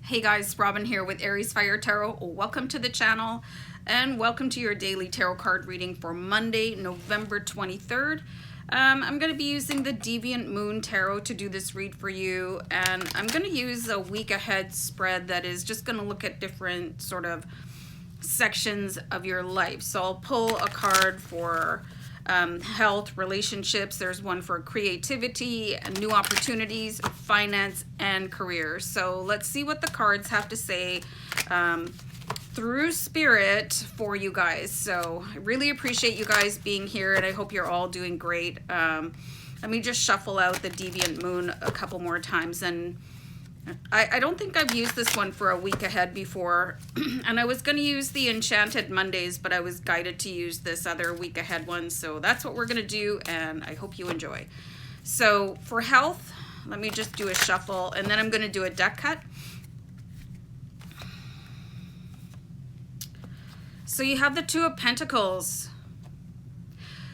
Hey guys, Robin here with AriesFireTarot. Welcome to the channel and welcome to your daily tarot card reading for Monday, November 23rd. I'm going to be using the Deviant Moon Tarot to do this read for you, and I'm going to use a week ahead spread that is just going to look at different sort of sections of your life. So I'll pull a card for health, relationships. There's one for creativity, new opportunities, finance, and career. So let's see what the cards have to say through spirit for you guys. So I really appreciate you guys being here, and I hope you're all doing great. Let me just shuffle out the Deviant Moon a couple more times. And I don't think I've used this one for a week ahead before, and I was going to use the Enchanted Mondays, but I was guided to use this other week ahead one, so that's what we're going to do, and I hope you enjoy. So for health, let me just do a shuffle, and then I'm going to do a deck cut. So you have the Two of Pentacles.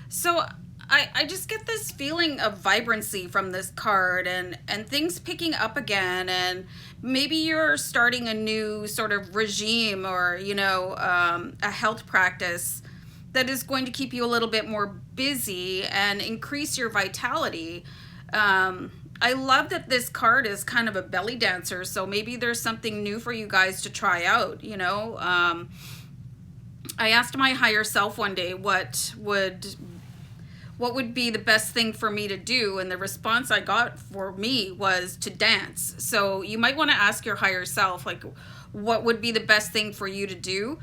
So I just get this feeling of vibrancy from this card, and things picking up again, and maybe you're starting a new sort of regime or, you know, a health practice that is going to keep you a little bit more busy and increase your vitality. I love that this card is kind of a belly dancer, so maybe there's something new for you guys to try out, you know. I asked my higher self one day what would be the best thing for me to do, and the response I got for me was to dance. So you might want to ask your higher self, like, what would be the best thing for you to do?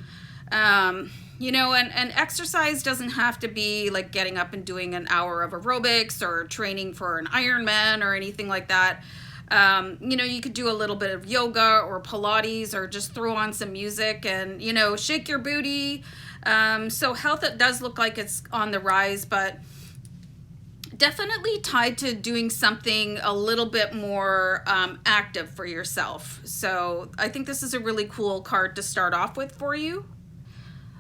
You know, and exercise doesn't have to be like getting up and doing an hour of aerobics or training for an Ironman or anything like that. You know, you could do a little bit of yoga or Pilates, or just throw on some music and, you know, shake your booty. So health, it does look like it's on the rise, but definitely tied to doing something a little bit more active for yourself. So I think this is a really cool card to start off with for you.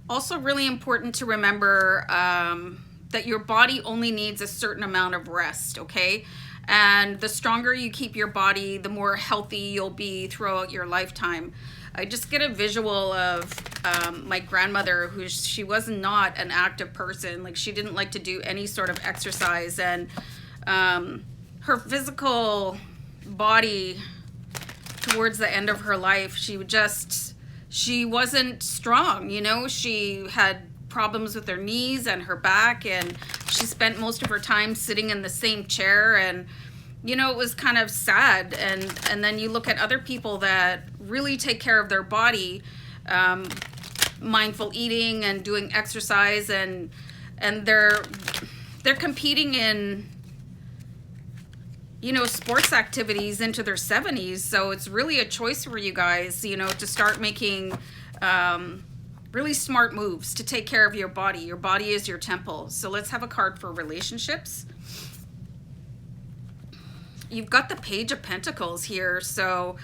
Also really important to remember that your body only needs a certain amount of rest, okay? And the stronger you keep your body, the more healthy you'll be throughout your lifetime. I just get a visual of my grandmother, she was not an active person. Like, she didn't like to do any sort of exercise, and her physical body towards the end of her life, she wasn't strong, you know. She had problems with her knees and her back, and she spent most of her time sitting in the same chair, and you know, it was kind of sad. And then you look at other people that really take care of their body, mindful eating and doing exercise, and they're competing in, you know, sports activities into their 70s. So it's really a choice for you guys, you know, to start making really smart moves to take care of your body. Your body is your temple. So let's have a card for relationships. You've got the Page of Pentacles here. So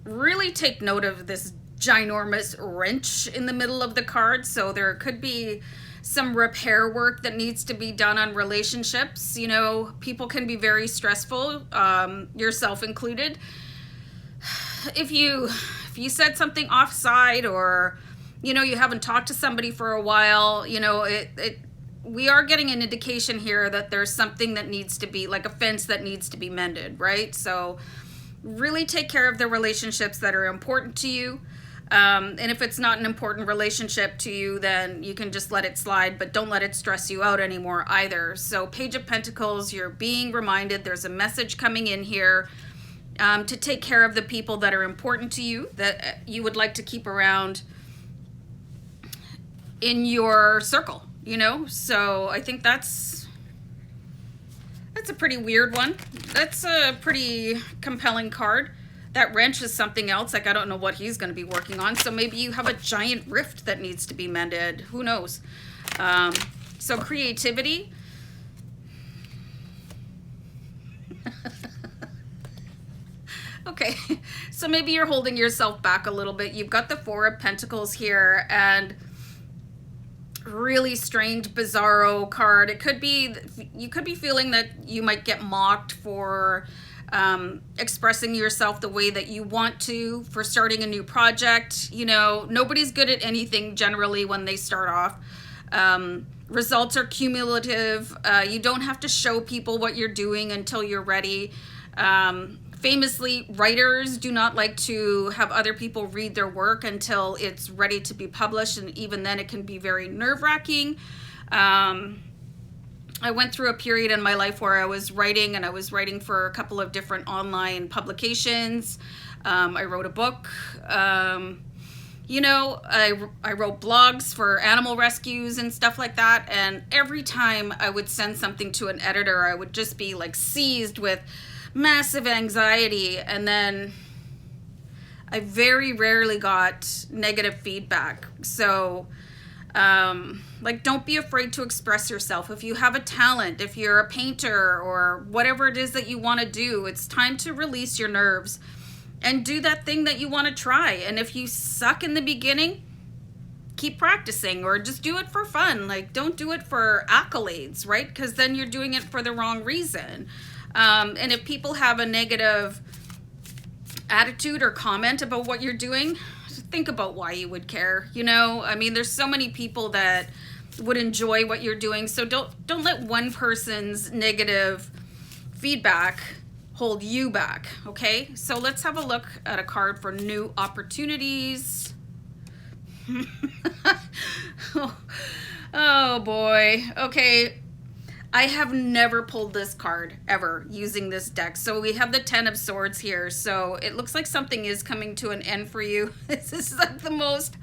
really take note of this ginormous wrench in the middle of the card. So there could be some repair work that needs to be done on relationships. You know, people can be very stressful, yourself included. If you said something offside, or, you know, you haven't talked to somebody for a while, you know, we are getting an indication here that there's something that needs to be, like a fence that needs to be mended, right? So really take care of the relationships that are important to you. And if it's not an important relationship to you, then you can just let it slide, but don't let it stress you out anymore either. So Page of Pentacles, you're being reminded there's a message coming in here to take care of the people that are important to you, that you would like to keep around in your circle, you know. So I think that's a pretty weird one. That's a pretty compelling card. That wrench is something else. Like, I don't know what he's going to be working on. So maybe you have a giant rift that needs to be mended. Who knows? So creativity. Okay, so maybe you're holding yourself back a little bit. You've got the Four of Pentacles here, and really strange, bizarro card. It could be, you could be feeling that you might get mocked for expressing yourself the way that you want to for starting a new project. You know, nobody's good at anything generally when they start off. Results are cumulative. You don't have to show people what you're doing until you're ready. Famously, writers do not like to have other people read their work until it's ready to be published, and even then it can be very nerve-wracking. I went through a period in my life where I was writing, and I was writing for a couple of different online publications. I wrote a book. You know, I wrote blogs for animal rescues and stuff like that, and every time I would send something to an editor, I would just be like seized with massive anxiety, and then I very rarely got negative feedback. So like, don't be afraid to express yourself. If you have a talent, if you're a painter or whatever it is that you want to do, it's time to release your nerves and do that thing that you want to try. And if you suck in the beginning, keep practicing, or just do it for fun. Like, don't do it for accolades, right? Because then you're doing it for the wrong reason. And if people have a negative attitude or comment about what you're doing, think about why you would care. You know, I mean, there's so many people that would enjoy what you're doing. So don't let one person's negative feedback hold you back. Okay, so let's have a look at a card for new opportunities. Oh boy. Okay, I have never pulled this card ever using this deck. So we have the 10 of Swords here. So it looks like something is coming to an end for you. This is like the most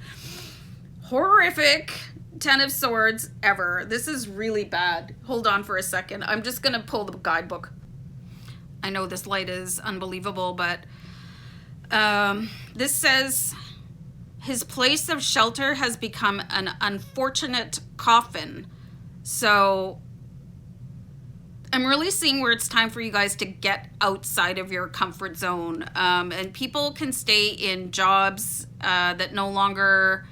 horrific 10 of Swords ever. This is really bad. Hold on for a second. I'm just going to pull the guidebook. I know this light is unbelievable, but this says, his place of shelter has become an unfortunate coffin. So I'm really seeing where it's time for you guys to get outside of your comfort zone. And people can stay in jobs that no longer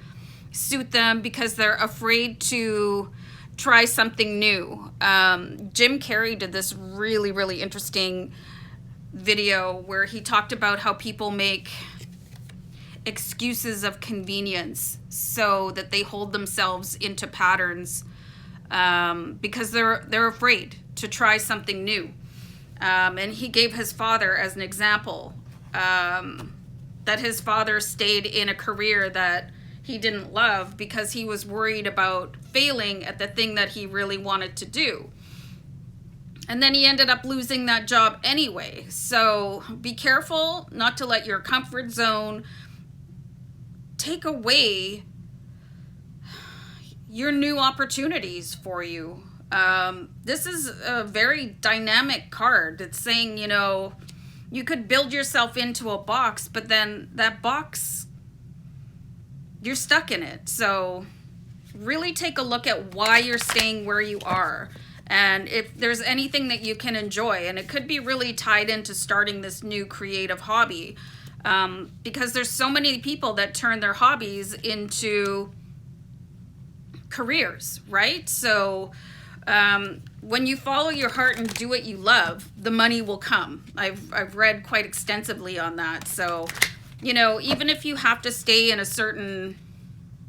suit them because they're afraid to try something new. Jim Carrey did this really, really interesting video where he talked about how people make excuses of convenience so that they hold themselves into patterns because they're afraid to try something new. And he gave his father as an example, that his father stayed in a career that he didn't love because he was worried about failing at the thing that he really wanted to do. And then he ended up losing that job anyway. So be careful not to let your comfort zone take away your new opportunities for you. This is a very dynamic card. It's saying, you know, you could build yourself into a box, but then that box, you're stuck in it. So really take a look at why you're staying where you are, and if there's anything that you can enjoy. And it could be really tied into starting this new creative hobby, because there's so many people that turn their hobbies into careers, right? So when you follow your heart and do what you love, the money will come. I've read quite extensively on that. So, you know, even if you have to stay in a certain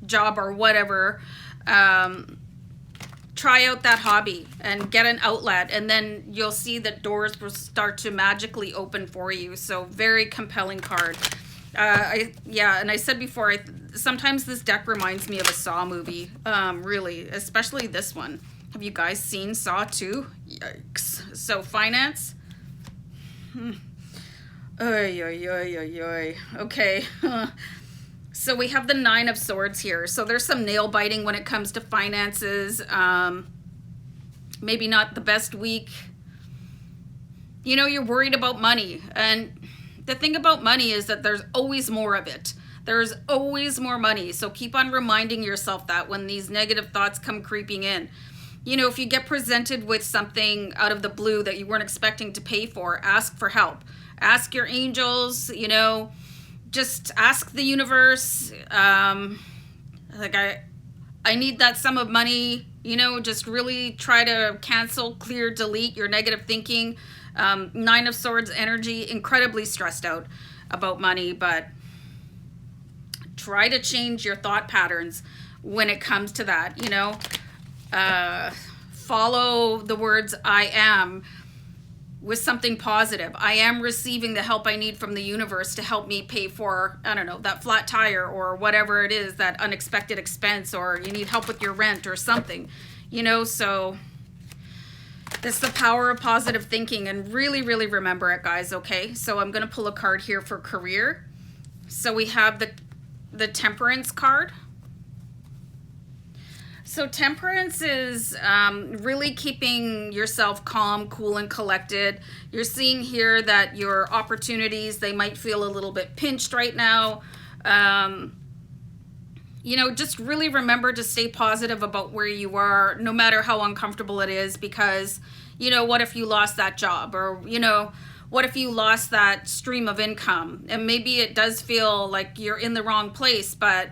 job or whatever, try out that hobby and get an outlet, and then you'll see that doors will start to magically open for you. So very compelling card. And I said before, sometimes this deck reminds me of a Saw movie, really, especially this one. Have you guys seen Saw 2? Yikes. So finance. Oy, oy, oy, oy, oy. Okay. So we have the 9 of Swords here. So there's some nail biting when it comes to finances. Maybe not the best week. You know, you're worried about money. And the thing about money is that there's always more of it. There's always more money. So keep on reminding yourself that when these negative thoughts come creeping in. You know, if you get presented with something out of the blue that you weren't expecting to pay for, ask for help. Ask your angels, you know, just ask the universe. Like, I need that sum of money, you know, just really try to cancel, clear, delete your negative thinking. Nine of Swords energy, incredibly stressed out about money, but try to change your thought patterns when it comes to that, you know. Follow the words I am with something positive. I am receiving the help I need from the universe to help me pay for, I don't know, that flat tire or whatever it is, that unexpected expense, or you need help with your rent or something, you know. So it's the power of positive thinking, and really, really remember it, guys, okay? So I'm going to pull a card here for career. So we have the Temperance card. So Temperance is really keeping yourself calm, cool, and collected. You're seeing here that your opportunities, they might feel a little bit pinched right now. You know, just really remember to stay positive about where you are, no matter how uncomfortable it is, because, you know, what if you lost that job? Or, you know, what if you lost that stream of income? And maybe it does feel like you're in the wrong place, but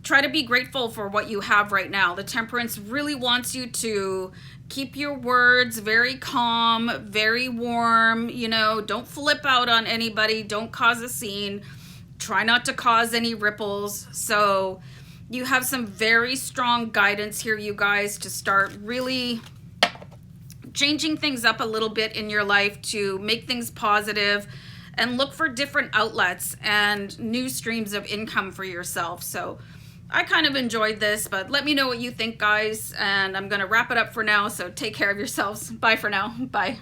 try to be grateful for what you have right now. The Temperance really wants you to keep your words very calm, very warm, you know, don't flip out on anybody, don't cause a scene, try not to cause any ripples. So you have some very strong guidance here, you guys, to start really changing things up a little bit in your life to make things positive and look for different outlets and new streams of income for yourself. So I kind of enjoyed this, but let me know what you think, guys, and I'm going to wrap it up for now, so take care of yourselves. Bye for now. Bye.